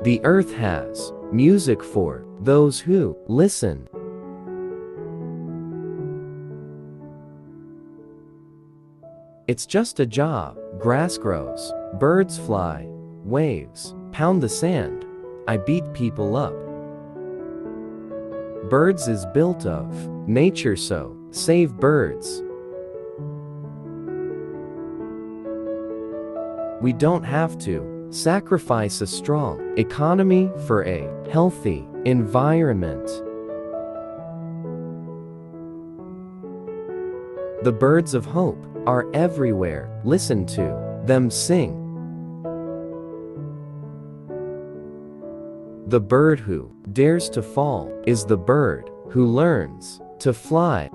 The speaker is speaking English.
The earth has music for those who listen. It's just a job. Grass grows, birds fly, waves pound the sand. I beat people up. Birds is built of nature, so save birds. We don't have to sacrifice a strong economy for a healthy environment. The birds of hope are everywhere. Listen to them sing. The bird who dares to fall is the bird who learns to fly.